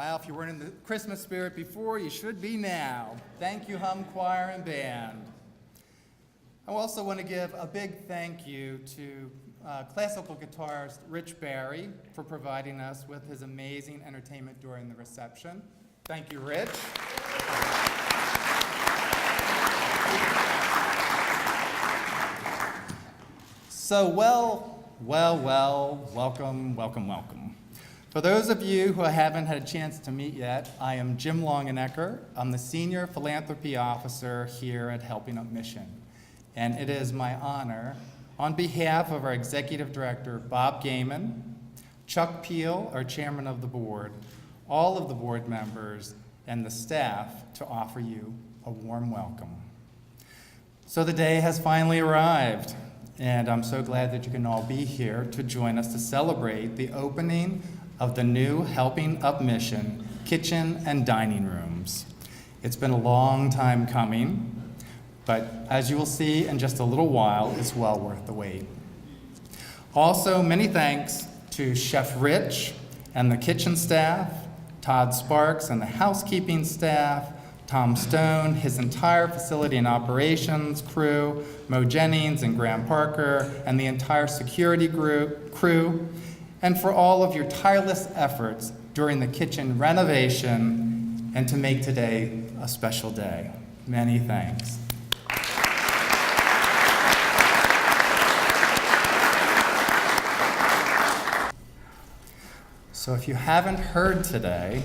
Wow, if you weren't in the Christmas spirit before, you should be now. Thank you, Hum Choir and Band. I also want to give a big thank you to classical guitarist Rich Barry for providing us with his amazing entertainment during the reception. Thank you, Rich. So, welcome. For those of you who I haven't had a chance to meet yet, I am Jim Longenecker. I'm the Senior Philanthropy Officer here at Helping Up Mission. And it is my honor, on behalf of our Executive Director, Bob Gaiman, Chuck Peel, our Chairman of the Board, all of the board members, and the staff, to offer you a warm welcome. So the day has finally arrived, and I'm so glad that you can all be here to join us to celebrate the opening of the new Helping Up Mission kitchen and dining rooms. It's been a long time coming, but as you will see in just a little while, it's well worth the wait. Also, many thanks to Chef Rich and the kitchen staff, Todd Sparks and the housekeeping staff, Tom Stone, his entire facility and operations crew, Mo Jennings and Graham Parker, and the entire security crew, and for all of your tireless efforts during the kitchen renovation and to make today a special day. Many thanks. So if you haven't heard today,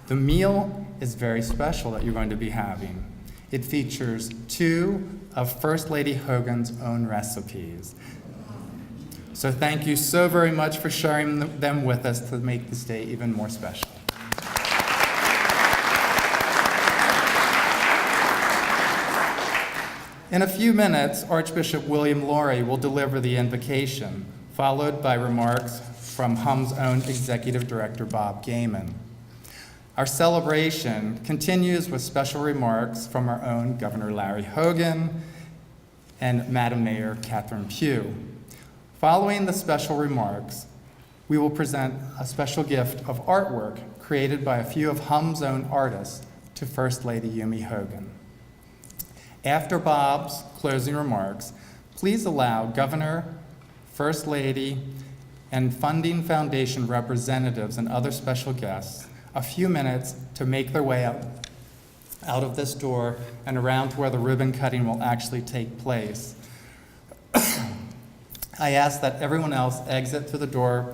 the meal is very special that you're going to be having. It features 2 of First Lady Hogan's own recipes. So thank you so very much for sharing them with us to make this day even more special. In a few minutes, Archbishop William Lori will deliver the invocation, followed by remarks from HUM's own Executive Director, Bob Gaiman. Our celebration continues with special remarks from our own Governor Larry Hogan and Madam Mayor Catherine Pugh. Following the special remarks, we will present a special gift of artwork created by a few of HUM's own artists to First Lady Yumi Hogan. After Bob's closing remarks, please allow Governor, First Lady, and Funding Foundation representatives and other special guests a few minutes to make their way out of this door and around to where the ribbon cutting will actually take place. I ask that everyone else exit through the door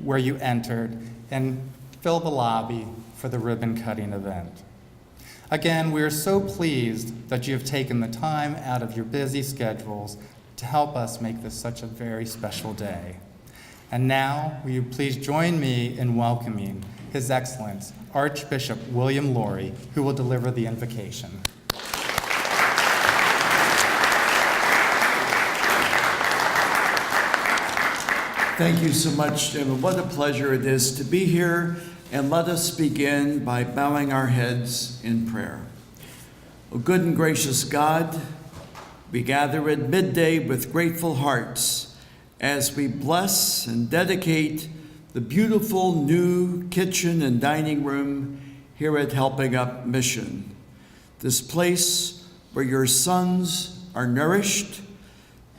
where you entered and fill the lobby for the ribbon cutting event. Again, we are so pleased that you have taken the time out of your busy schedules to help us make this such a very special day. And now, will you please join me in welcoming His Excellence, Archbishop William Lori, who will deliver the invocation. Thank you so much, Jim. What a pleasure it is to be here, and let us begin by bowing our heads in prayer. O good and gracious God, we gather at midday with grateful hearts as we bless and dedicate the beautiful new kitchen and dining room here at Helping Up Mission. This place where your sons are nourished,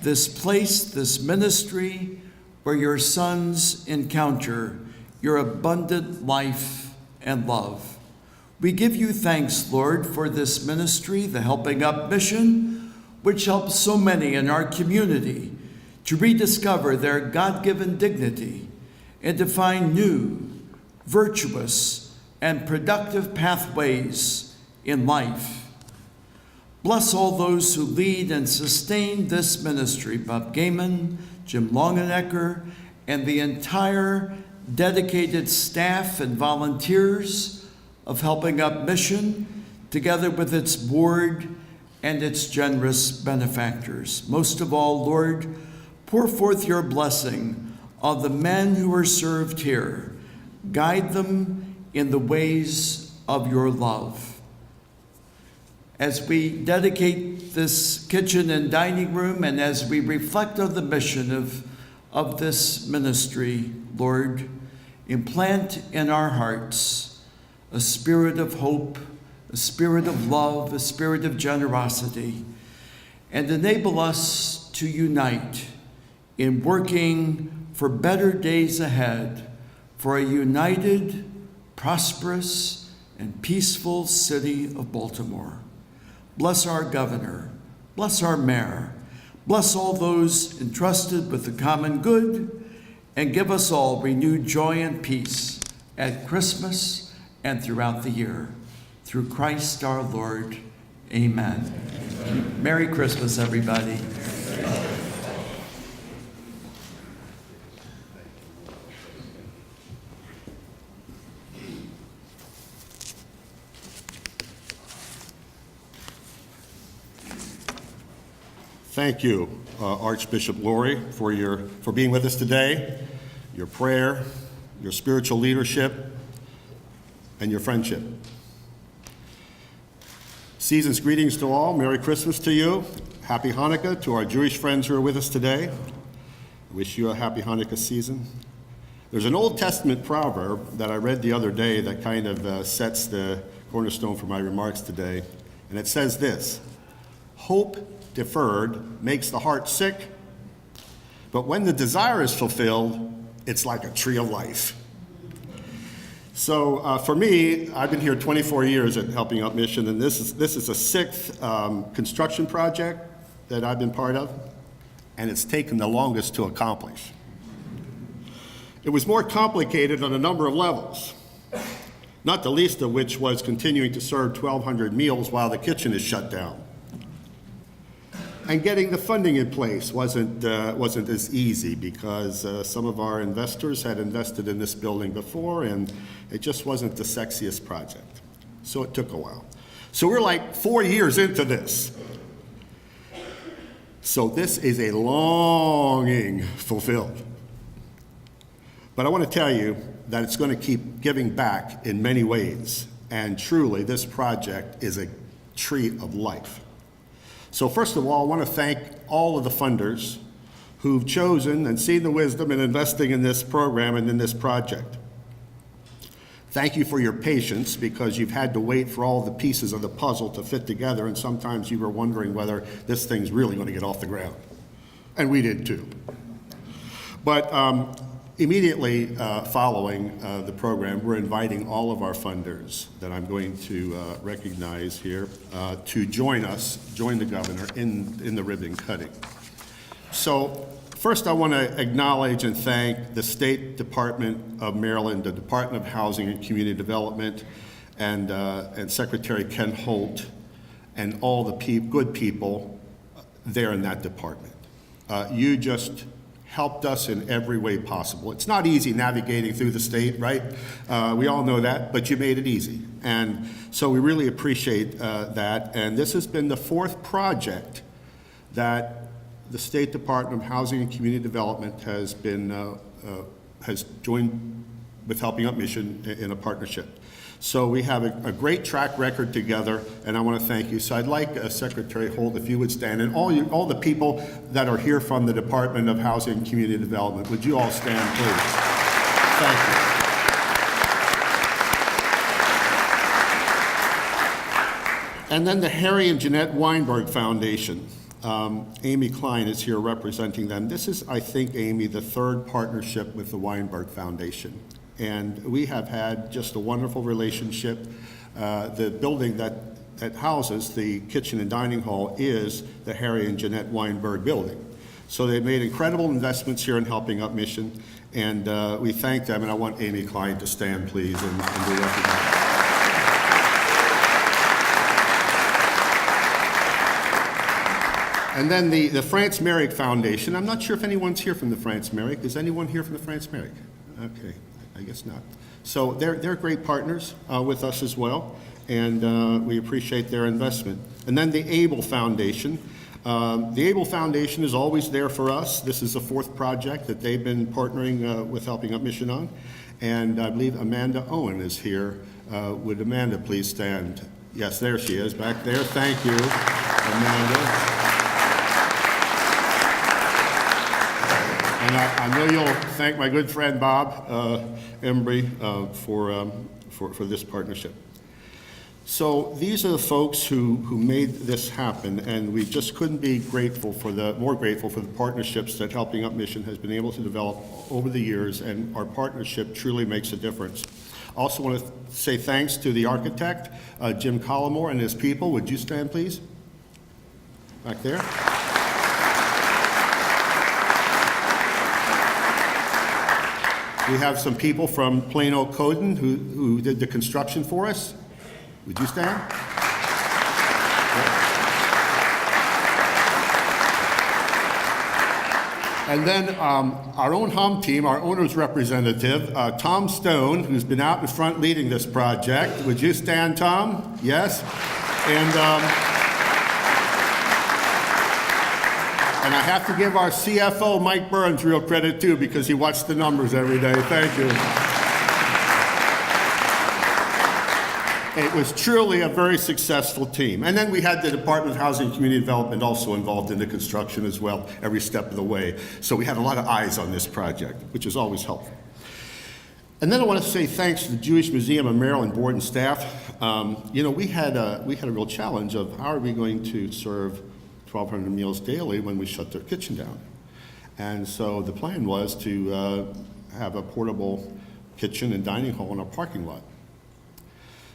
this place, this ministry, where your sons encounter your abundant life and love. We give you thanks, Lord, for this ministry, the Helping Up Mission, which helps so many in our community to rediscover their God-given dignity and to find new, virtuous, and productive pathways in life. Bless all those who lead and sustain this ministry, Bob Gaiman, Jim Longenecker, and the entire dedicated staff and volunteers of Helping Up Mission, together with its board and its generous benefactors. Most of all, Lord, pour forth your blessing on the men who are served here. Guide them in the ways of your love. As we dedicate this kitchen and dining room, and as we reflect on the mission of this ministry, Lord, implant in our hearts a spirit of hope, a spirit of love, a spirit of generosity, and enable us to unite in working for better days ahead, for a united, prosperous, and peaceful city of Baltimore. Bless our governor, bless our mayor, bless all those entrusted with the common good, and give us all renewed joy and peace at Christmas and throughout the year. Through Christ our Lord, amen. Merry Christmas, everybody. Thank you, Archbishop Lori, for being with us today, your prayer, your spiritual leadership, and your friendship. Season's greetings to all. Merry Christmas to you. Happy Hanukkah to our Jewish friends who are with us today. I wish you a happy Hanukkah season. There's an Old Testament proverb that I read the other day that kind of sets the cornerstone for my remarks today, and it says this: hope deferred makes the heart sick, but when the desire is fulfilled, it's like a tree of life. So for me, I've been here 24 years at Helping Out Mission, and this is a sixth construction project that I've been part of, and it's taken the longest to accomplish. It was more complicated on a number of levels, not the least of which was continuing to serve 1,200 meals while the kitchen is shut down. And getting the funding in place wasn't as easy because some of our investors had invested in this building before, and it just wasn't the sexiest project. So it took a while. So we're like 4 years into this. So this is a longing fulfilled. But I want to tell you that it's going to keep giving back in many ways. And truly, this project is a tree of life. So first of all, I want to thank all of the funders who've chosen and seen the wisdom in investing in this program and in this project. Thank you for your patience, because you've had to wait for all the pieces of the puzzle to fit together, and sometimes you were wondering whether this thing's really going to get off the ground. And we did too. But immediately following the program, we're inviting all of our funders that I'm going to recognize here to join the governor in the ribbon cutting. So first I want to acknowledge and thank the State Department of Maryland, the Department of Housing and Community Development, and Secretary Ken Holt, and all the good people there in that department. You just helped us in every way possible. It's not easy navigating through the state, right? We all know that, but you made it easy. And so we really appreciate that. And this has been the fourth project that the State Department of Housing and Community Development has joined with Helping Out Mission in a partnership. So we have a great track record together, and I want to thank you. So I'd like Secretary Holt, if you would stand, and all the people that are here from the Department of Housing and Community Development, would you all stand, please? Thank you. And then the Harry and Jeanette Weinberg Foundation. Amy Klein is here representing them. This is, I think, Amy, the third partnership with the Weinberg Foundation. And we have had just a wonderful relationship. The building that houses the kitchen and dining hall is the Harry and Jeanette Weinberg building. So they've made incredible investments here in Helping Out Mission, and we thank them. And I want Amy Klein to stand, please, and be recognized. And then the Franz Marek Foundation. I'm not sure if anyone's here from the Franz Marek. Is anyone here from the Franz Marek? Okay. I guess not. So they're great partners with us as well, and we appreciate their investment. And then the Able Foundation. The Able Foundation is always there for us. This is the fourth project that they've been partnering with Helping Out Mission on. And I believe Amanda Owen is here. Would Amanda please stand? Yes, there she is back there. Thank you, Amanda. And I know you'll thank my good friend Bob Embry for for this partnership. So these are the folks who made this happen, and we just couldn't be more grateful for the partnerships that Helping Up Mission has been able to develop over the years, and our partnership truly makes a difference. I also want to say thanks to the architect, Jim Collimore, and his people. Would you stand, please? Back there. We have some people from Plano Coden who did the construction for us. Would you stand? And then our own HUM team, our owner's representative, Tom Stone, who's been out in front leading this project. Would you stand, Tom? Yes? And I have to give our CFO, Mike Burns, real credit too, because he watched the numbers every day. Thank you. It was truly a very successful team. And then we had the Department of Housing and Community Development also involved in the construction as well, every step of the way. So we had a lot of eyes on this project, which is always helpful. And then I want to say thanks to the Jewish Museum of Maryland board and staff. We had a real challenge of how are we going to serve 1,200 meals daily when we shut their kitchen down. And so the plan was to have a portable kitchen and dining hall in our parking lot.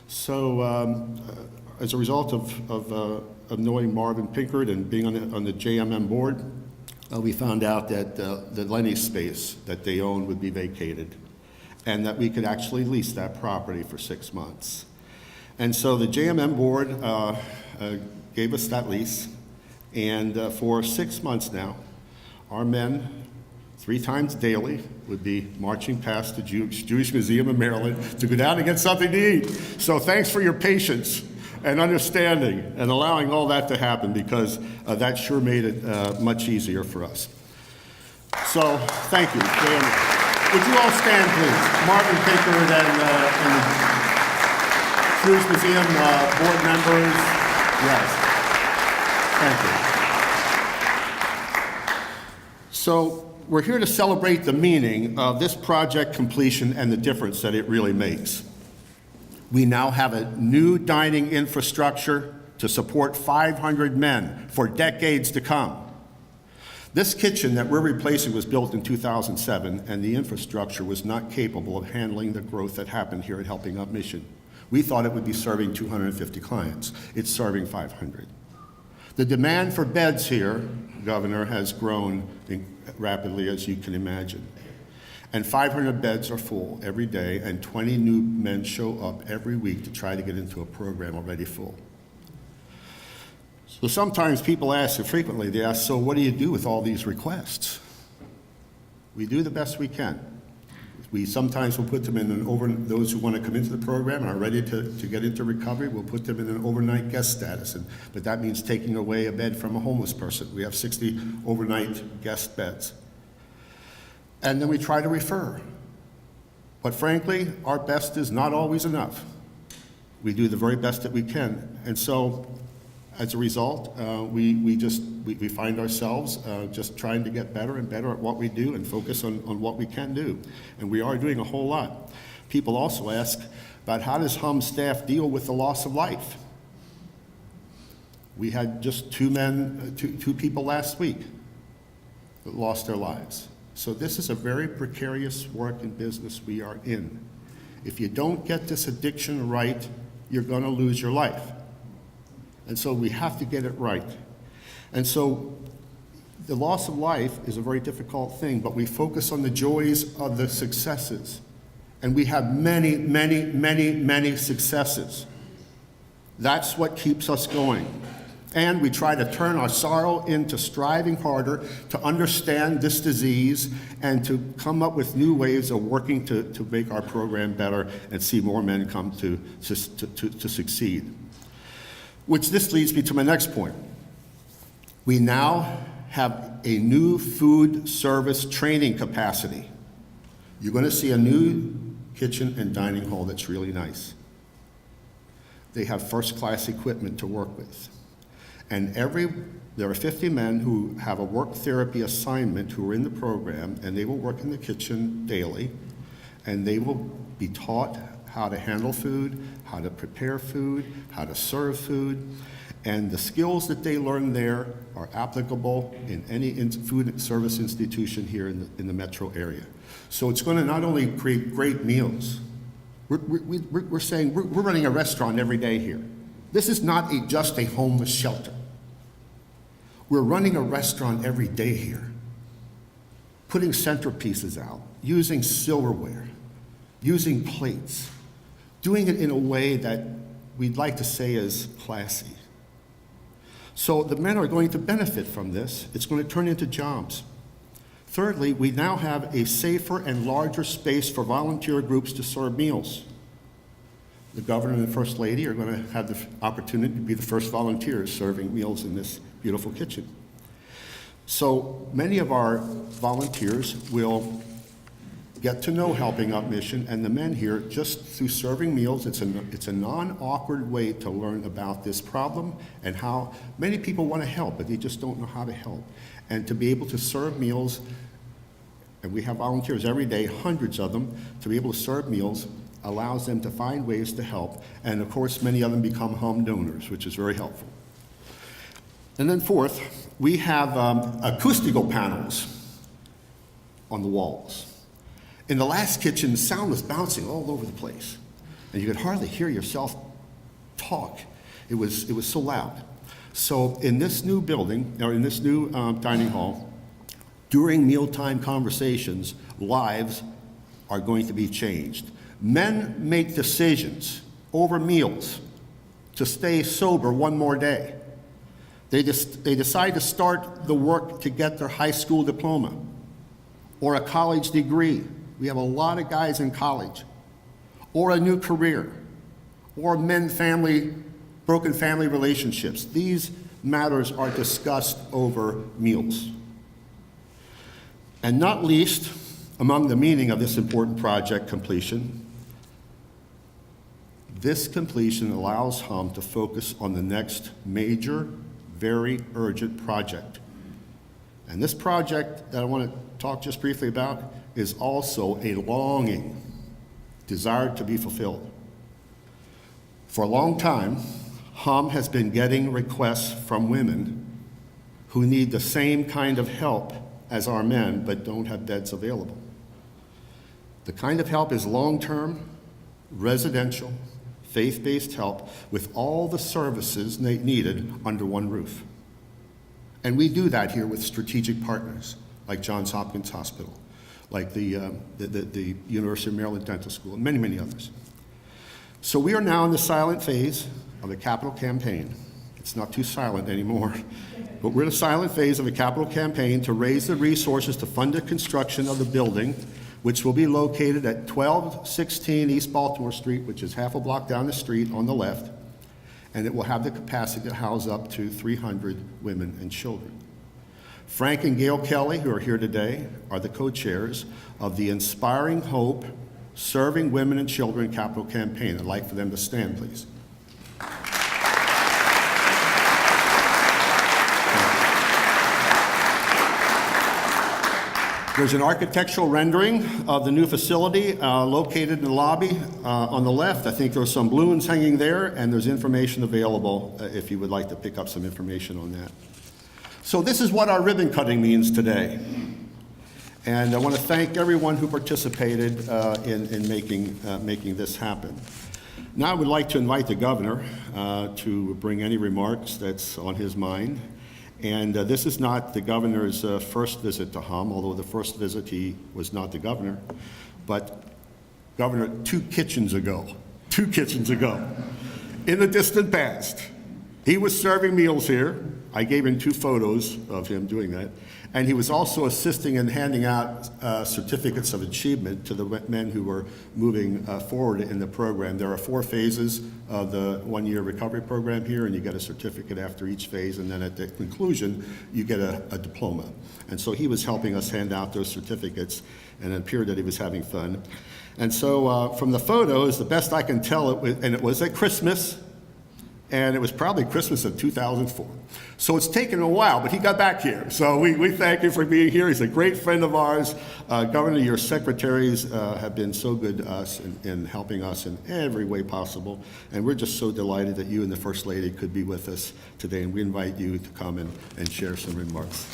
So as a result of knowing Marvin Pinkert and being on the JMM board, we found out that the Lenny space that they own would be vacated and that we could actually lease that property for 6 months. And so the JMM board gave us that lease, and for 6 months now, our men 3 times daily would be marching past the Jewish Museum of Maryland to go down and get something to eat. So thanks for your patience and understanding and allowing all that to happen, because that sure made it much easier for us. So thank you. Would you all stand, please? Marvin Pinkert and the Jewish Museum board members. Yes. Thank you. So we're here to celebrate the meaning of this project completion and the difference that it really makes. We now have a new dining infrastructure to support 500 men for decades to come. This kitchen that we're replacing was built in 2007, and the infrastructure was not capable of handling the growth that happened here at Helping Up Mission. We thought it would be serving 250 clients. It's serving 500. The demand for beds here, Governor, has grown rapidly, as you can imagine. And 500 beds are full every day, and 20 new men show up every week to try to get into a program already full. So sometimes people ask, and frequently they ask, so what do you do with all these requests? We do the best we can. We sometimes will put them in those who want to come into the program and are ready to get into recovery, we'll put them in an overnight guest status. But that means taking away a bed from a homeless person. We have 60 overnight guest beds. And then we try to refer. But frankly, our best is not always enough. We do the very best that we can. And so as a result, we find ourselves just trying to get better and better at what we do and focus on what we can do. And we are doing a whole lot. People also ask about how does HUM staff deal with the loss of life? We had just two people last week that lost their lives. So this is a very precarious work and business we are in. If you don't get this addiction right, you're going to lose your life. And so we have to get it right. And so the loss of life is a very difficult thing, but we focus on the joys of the successes. And we have many, many, many, many successes. That's what keeps us going. And we try to turn our sorrow into striving harder to understand this disease and to come up with new ways of working to make our program better and see more men come to succeed. Which this leads me to my next point. We now have a new food service training capacity. You're going to see a new kitchen and dining hall that's really nice. They have first-class equipment to work with. And there are 50 men who have a work therapy assignment who are in the program, and they will work in the kitchen daily, and they will be taught how to handle food, how to prepare food, how to serve food. And the skills that they learn there are applicable in any food service institution here in the metro area. So it's going to not only create great meals, we're saying we're running a restaurant every day here. This is not just a homeless shelter. We're running a restaurant every day here, putting centerpieces out, using silverware, using plates, doing it in a way that we'd like to say is classy. So the men are going to benefit from this. It's going to turn into jobs. Thirdly, we now have a safer and larger space for volunteer groups to serve meals. The governor and the first lady are going to have the opportunity to be the first volunteers serving meals in this beautiful kitchen. So many of our volunteers will get to know Helping Up Mission and the men here just through serving meals. It's a non-awkward way to learn about this problem and how many people want to help, but they just don't know how to help. And to be able to serve meals, and we have volunteers every day, hundreds of them, to be able to serve meals allows them to find ways to help. And of course, many of them become home donors, which is very helpful. And then fourth, we have acoustical panels on the walls. In the last kitchen, sound was bouncing all over the place, and you could hardly hear yourself talk. It was so loud. So in this new building, or in this new dining hall, during mealtime conversations, lives are going to be changed. Men make decisions over meals to stay sober one more day. They decide to start the work to get their high school diploma or a college degree. We have a lot of guys in college, or a new career, or broken family relationships. These matters are discussed over meals. And not least, among the meaning of this important project completion, this completion allows HUM to focus on the next major, very urgent project. And this project that I want to talk just briefly about is also a longing, desire to be fulfilled. For a long time, HUM has been getting requests from women who need the same kind of help as our men, but don't have beds available. The kind of help is long-term, residential, faith-based help with all the services needed under one roof. And we do that here with strategic partners like Johns Hopkins Hospital, like the University of Maryland Dental School, and many, many others. So we are now in the silent phase of a capital campaign. It's not too silent anymore, but we're in a silent phase of a capital campaign to raise the resources to fund the construction of the building, which will be located at 1216 East Baltimore Street, which is half a block down the street on the left, and it will have the capacity to house up to 300 women and children. Frank and Gail Kelly, who are here today, are the co-chairs of the Inspiring Hope Serving Women and Children Capital Campaign. I'd like for them to stand, please. There's an architectural rendering of the new facility located in the lobby on the left. I think there are some balloons hanging there, and there's information available if you would like to pick up some information on that. So this is what our ribbon cutting means today. And I want to thank everyone who participated in making this happen. Now I would like to invite the governor to bring any remarks that's on his mind. And this is not the governor's first visit to HUM, although the first visit he was not the governor, but Governor two kitchens ago, in the distant past, he was serving meals here. I gave him 2 photos of him doing that. And he was also assisting in handing out certificates of achievement to the men who were moving forward in the program. There are 4 phases of the one-year recovery program here, and you get a certificate after each phase, and then at the conclusion, you get a diploma. And so he was helping us hand out those certificates, and it appeared that he was having fun. And so from the photos, the best I can tell, and it was at Christmas, and it was probably Christmas of 2004. So it's taken a while, but he got back here. So we thank him for being here. He's a great friend of ours. Governor, your secretaries have been so good to us in helping us in every way possible. And we're just so delighted that you and the First Lady could be with us today. And we invite you to come and share some remarks.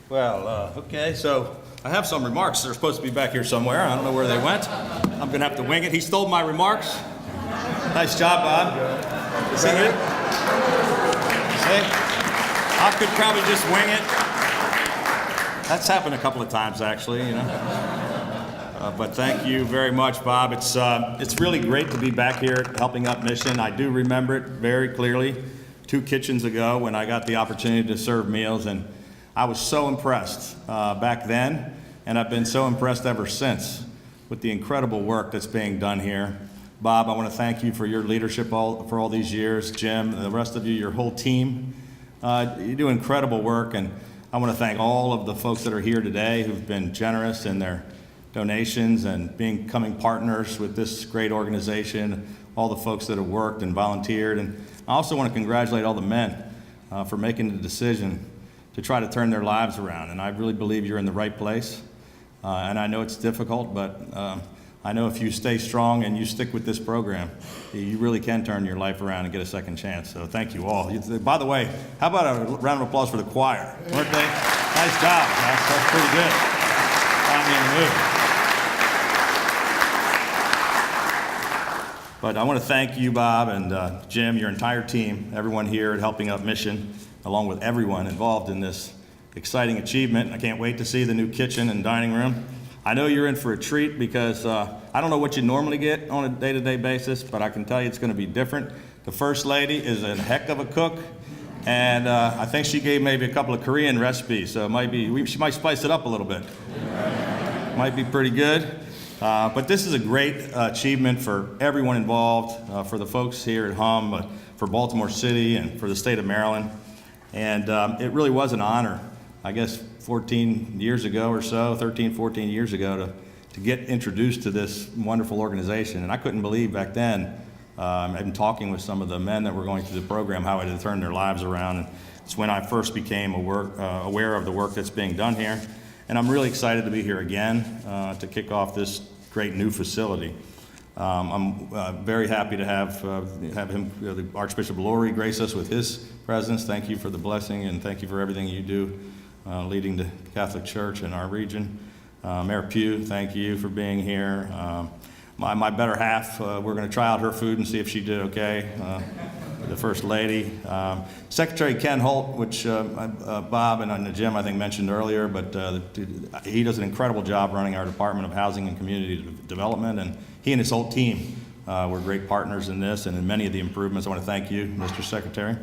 Well, okay, so I have some remarks. They're supposed to be back here somewhere. I don't know where they went. I'm gonna have to wing it. He stole my remarks. Nice job, Bob. See you? See? I could probably just wing it. That's happened a couple of times, actually, you know. But thank you very much, Bob. It's really great to be back here at Helping Up Mission. I do remember it very clearly 2 kitchens ago when I got the opportunity to serve meals, and I was so impressed back then, and I've been so impressed ever since with the incredible work that's being done here. Bob, I want to thank you for your leadership for all these years. Jim, and the rest of you, your whole team. You do incredible work, and I want to thank all of the folks that are here today who've been generous in their donations and becoming partners with this great organization, all the folks that have worked and volunteered. And I also want to congratulate all the men for making the decision to try to turn their lives around. And I really believe you're in the right place. And I know it's difficult, but I know if you stay strong and you stick with this program, you really can turn your life around and get a second chance. So thank you all. By the way, how about a round of applause for the choir? Weren't they? Nice job. That's pretty good. Got me in the mood. But I want to thank you, Bob, and Jim, your entire team, everyone here at Helping Up Mission, along with everyone involved in this exciting achievement. I can't wait to see the new kitchen and dining room. I know you're in for a treat because I don't know what you normally get on a day-to-day basis, but I can tell you it's going to be different. The First Lady is a heck of a cook, and I think she gave maybe a couple of Korean recipes, so she might spice it up a little bit. Might be pretty good. But this is a great achievement for everyone involved, for the folks here at HUM, for Baltimore City, and for the state of Maryland. And it really was an honor, I guess 14 years ago or so, 13, 14 years ago, to get introduced to this wonderful organization. And I couldn't believe back then, I've been talking with some of the men that were going through the program, how it had turned their lives around. And it's when I first became aware of the work that's being done here. And I'm really excited to be here again to kick off this great new facility. I'm very happy to have him, the Archbishop Lurie, grace us with his presence. Thank you for the blessing, and thank you for everything you do leading the Catholic Church in our region. Mayor Pugh, thank you for being here. My better half, we're going to try out her food and see if she did okay. The First Lady. Secretary Ken Holt, which Bob and Jim, I think, mentioned earlier, but he does an incredible job running our Department of Housing and Community Development, and he and his whole team were great partners in this and in many of the improvements. I want to thank you, Mr. Secretary.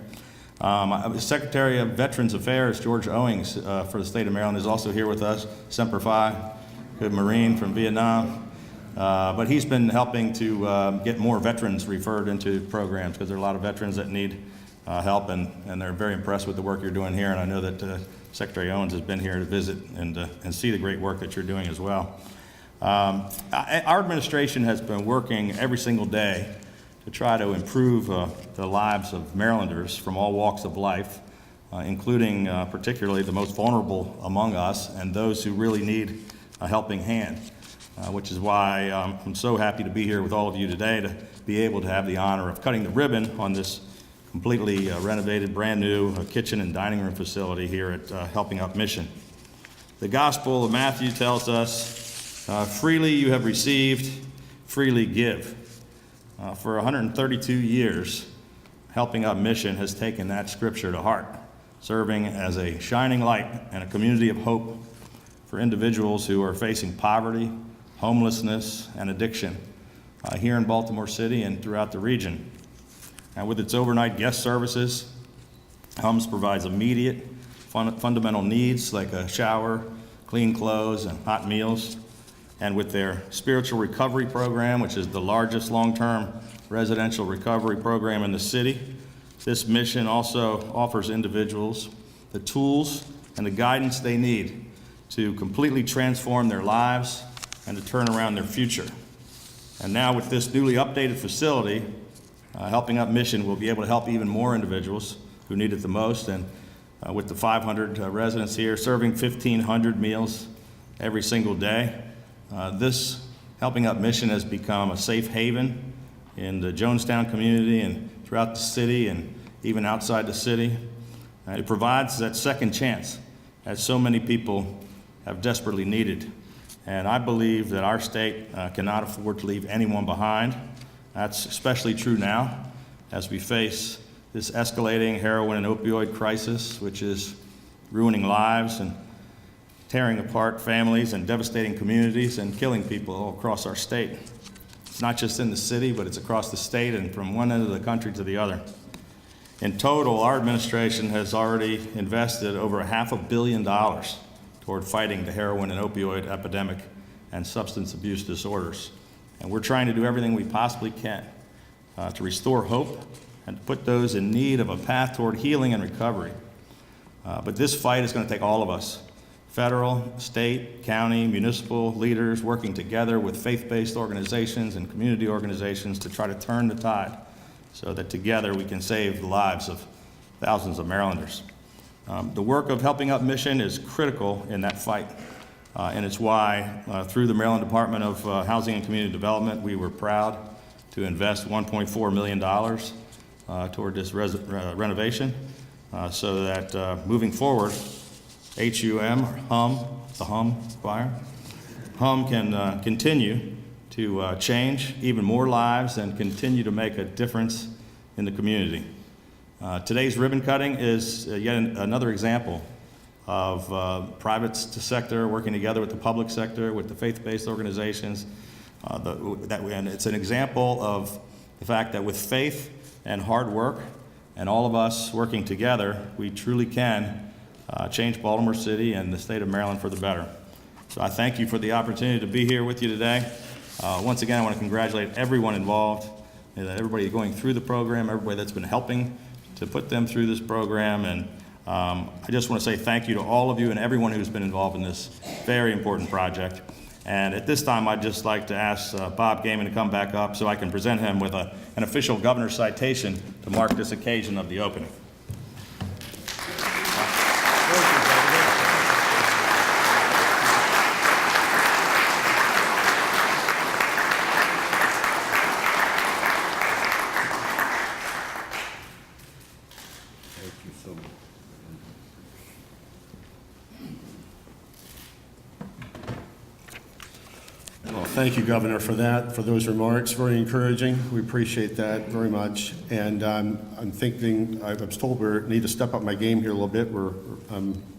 Secretary of Veterans Affairs, George Owings, for the state of Maryland, is also here with us. Semper Fi, good Marine from Vietnam. But he's been helping to get more veterans referred into programs because there are a lot of veterans that need help, and they're very impressed with the work you're doing here. And I know that Secretary Owens has been here to visit and see the great work that you're doing as well. Our administration has been working every single day to try to improve the lives of Marylanders from all walks of life, including particularly the most vulnerable among us and those who really need a helping hand. Which is why I'm so happy to be here with all of you today to be able to have the honor of cutting the ribbon on this completely renovated, brand new kitchen and dining room facility here at Helping Up Mission. The Gospel of Matthew tells us, freely you have received, freely give. For 132 years, Helping Up Mission has taken that scripture to heart, serving as a shining light and a community of hope for individuals who are facing poverty, homelessness, and addiction here in Baltimore City and throughout the region. And with its overnight guest services, HUMS provides immediate fundamental needs like a shower, clean clothes, and hot meals. And with their spiritual recovery program, which is the largest long-term residential recovery program in the city, this mission also offers individuals the tools and the guidance they need to completely transform their lives and to turn around their future. And now with this newly updated facility, Helping Up Mission will be able to help even more individuals who need it the most. And with the 500 residents here serving 1,500 meals every single day, this Helping Up Mission has become a safe haven in the Jonestown community and throughout the city and even outside the city. It provides that second chance that so many people have desperately needed. And I believe that our state cannot afford to leave anyone behind. That's especially true now as we face this escalating heroin and opioid crisis, which is ruining lives and tearing apart families and devastating communities and killing people all across our state. It's not just in the city, but it's across the state and from one end of the country to the other. In total, our administration has already invested over $500 million toward fighting the heroin and opioid epidemic and substance abuse disorders. And we're trying to do everything we possibly can to restore hope and to put those in need of a path toward healing and recovery. But this fight is going to take all of us, federal, state, county, municipal leaders working together with faith-based organizations and community organizations to try to turn the tide so that together we can save the lives of thousands of Marylanders. The work of Helping Up Mission is critical in that fight, and it's why through the Maryland Department of Housing and Community Development, we were proud to invest $1.4 million toward this renovation so that moving forward, HUM, the HUM Choir, HUM can continue to change even more lives and continue to make a difference in the community. Today's ribbon cutting is yet another example of private sector working together with the public sector, with the faith-based organizations. And it's an example of the fact that with faith and hard work and all of us working together, we truly can change Baltimore City and the state of Maryland for the better. So I thank you for the opportunity to be here with you today. Once again, I want to congratulate everyone involved, and everybody going through the program, everybody that's been helping to put them through this program. And I just want to say thank you to all of you and everyone who's been involved in this very important project. And at this time, I'd just like to ask Bob Gaiman to come back up so I can present him with an official governor's citation to mark this occasion of the opening. Thank you, Governor, for that, for those remarks. Very encouraging. We appreciate that very much. And I'm thinking, I was told we need to step up my game here a little bit. We're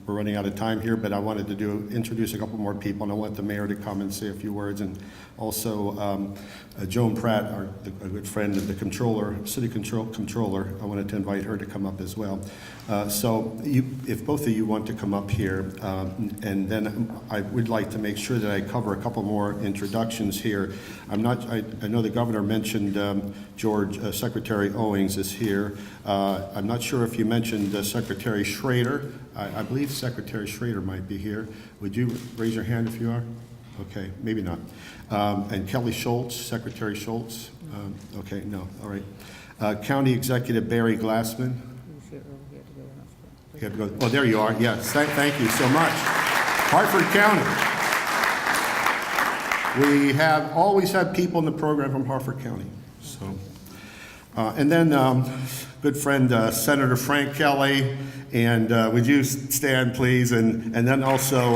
running out of time here, but I wanted to introduce a couple more people, and I want the mayor to come and say a few words. And also Joan Pratt, a good friend of the controller, city controller, I wanted to invite her to come up as well. So if both of you want to come up here, and then I would like to make sure that I cover a couple more introductions here. I know the governor mentioned Secretary Owings is here. I'm not sure if you mentioned Secretary Schrader. I believe Secretary Schrader might be here. Would you raise your hand if you are? Okay, maybe not. And Kelly Schultz, Secretary Schultz. Okay, no, all right. County Executive Barry Glassman. You have to go. Oh, there you are. Yes, thank you so much. Hartford County. We have always had people in the program from Hartford County. So, and then good friend Senator Frank Kelly, and would you stand, please? And then also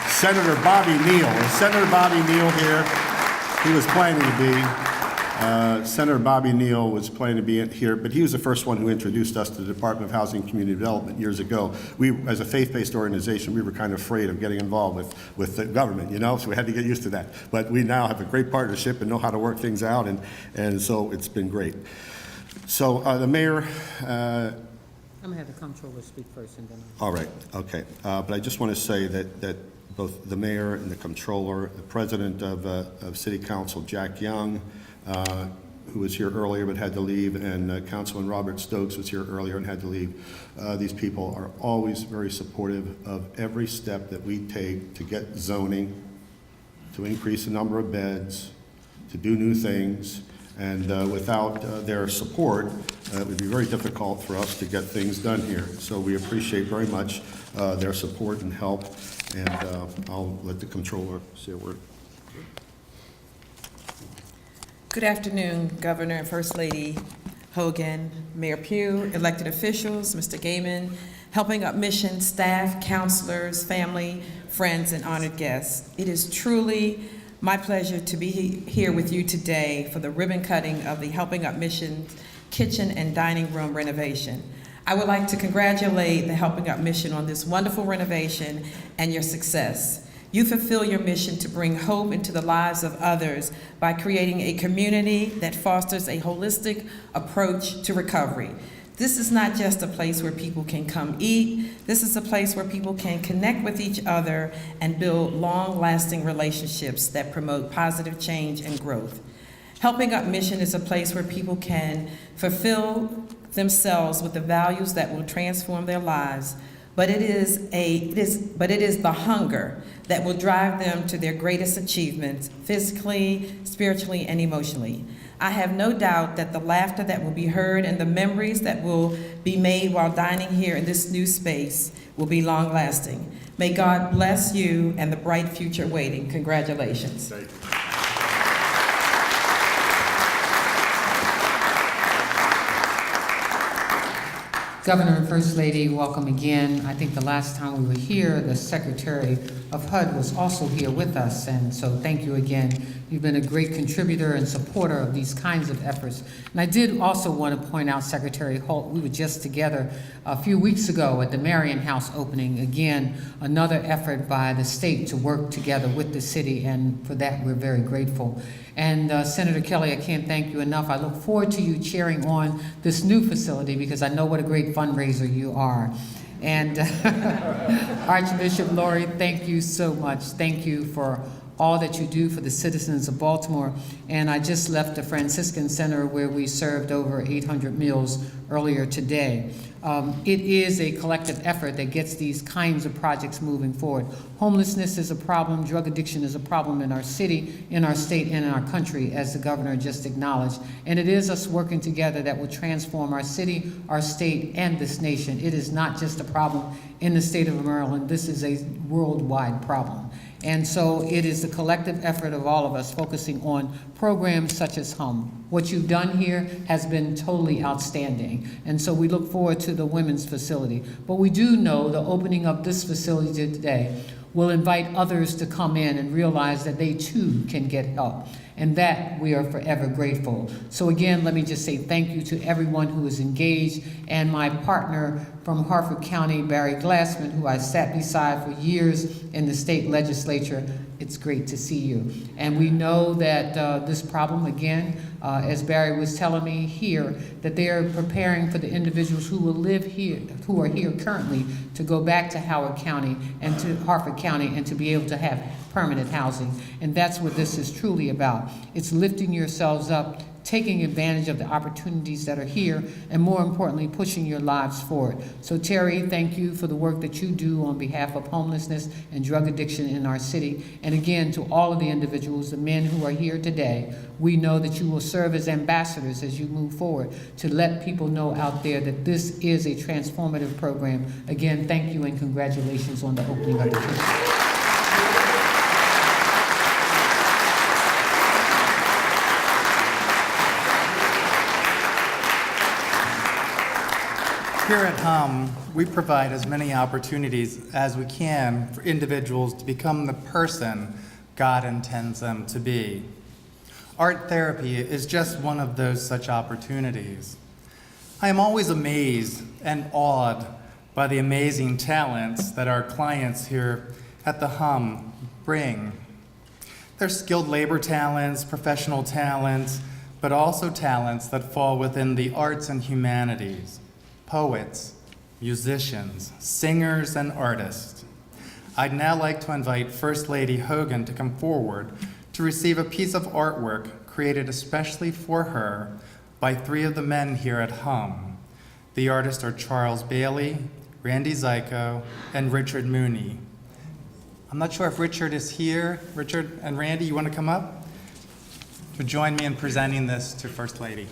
Senator Bobby Neal. Is Senator Bobby Neal here? He was planning to be. Senator Bobby Neal was planning to be here, but he was the first one who introduced us to the Department of Housing and Community Development years ago. We, as a faith-based organization, we were kind of afraid of getting involved with the government, you know, so we had to get used to that. But we now have a great partnership and know how to work things out, and so it's been great. So the mayor... I'm going to have the comptroller speak first and then... All right, okay. But I just want to say that both the mayor and the comptroller, the president of City Council, Jack Young, who was here earlier but had to leave, and Councilman Robert Stokes was here earlier and had to leave. These people are always very supportive of every step that we take to get zoning, to increase the number of beds, to do new things. And without their support, it would be very difficult for us to get things done here. So we appreciate very much their support and help. And I'll let the controller say a word. Good afternoon, Governor and First Lady Hogan, Mayor Pugh, elected officials, Mr. Gaiman, Helping Up Mission staff, counselors, family, friends, and honored guests. It is truly my pleasure to be here with you today for the ribbon cutting of the Helping Up Mission kitchen and dining room renovation. I would like to congratulate the Helping Up Mission on this wonderful renovation and your success. You fulfill your mission to bring hope into the lives of others by creating a community that fosters a holistic approach to recovery. This is not just a place where people can come eat. This is a place where people can connect with each other and build long-lasting relationships that promote positive change and growth. Helping Up Mission is a place where people can fulfill themselves with the values that will transform their lives. But it is the hunger that will drive them to their greatest achievements, physically, spiritually, and emotionally. I have no doubt that the laughter that will be heard and the memories that will be made while dining here in this new space will be long-lasting. May God bless you and the bright future waiting. Congratulations. Governor and First Lady, welcome again. I think the last time we were here, the Secretary of HUD was also here with us, and so thank you again. You've been a great contributor and supporter of these kinds of efforts. And I did also want to point out, Secretary Holt, we were just together a few weeks ago at the Marion House opening. Again, another effort by the state to work together with the city, and for that we're very grateful. And Senator Kelly, I can't thank you enough. I look forward to you cheering on this new facility because I know what a great fundraiser you are. And Archbishop Lori, thank you so much. Thank you for all that you do for the citizens of Baltimore. And I just left the Franciscan Center where we served over 800 meals earlier today. It is a collective effort that gets these kinds of projects moving forward. Homelessness is a problem, drug addiction is a problem in our city, in our state, and in our country, as the governor just acknowledged. And it is us working together that will transform our city, our state, and this nation. It is not just a problem in the state of Maryland, this is a worldwide problem. And so it is the collective effort of all of us focusing on programs such as HUM. What you've done here has been totally outstanding. And so we look forward to the women's facility. But we do know the opening of this facility today will invite others to come in and realize that they too can get help. And that we are forever grateful. So again, let me just say thank you to everyone who is engaged, and my partner from Harford County, Barry Glassman, who I sat beside for years in the state legislature. It's great to see you. And we know that this problem, again, as Barry was telling me here, that they are preparing for the individuals who will live here, who are here currently, to go back to Howard County and to Harford County and to be able to have permanent housing. And that's what this is truly about. It's lifting yourselves up, taking advantage of the opportunities that are here, and more importantly, pushing your lives forward. So Terry, thank you for the work that you do on behalf of homelessness and drug addiction in our city. And again, to all of the individuals, the men who are here today, we know that you will serve as ambassadors as you move forward to let people know out there that this is a transformative program. Again, thank you and congratulations on the opening of the kitchen. Here at HUM, we provide as many opportunities as we can for individuals to become the person God intends them to be. Art therapy is just one of those such opportunities. I am always amazed and awed by the amazing talents that our clients here at the HUM bring. They're skilled labor talents, professional talents, but also talents that fall within the arts and humanities. Poets, musicians, singers, and artists. I'd now like to invite First Lady Hogan to come forward to receive a piece of artwork created especially for her by 3 of the men here at Hum. The artists are Charles Bailey, Randy Zyko, and Richard Mooney. I'm not sure if Richard is here. Richard and Randy, you want to come up to join me in presenting this to First Lady?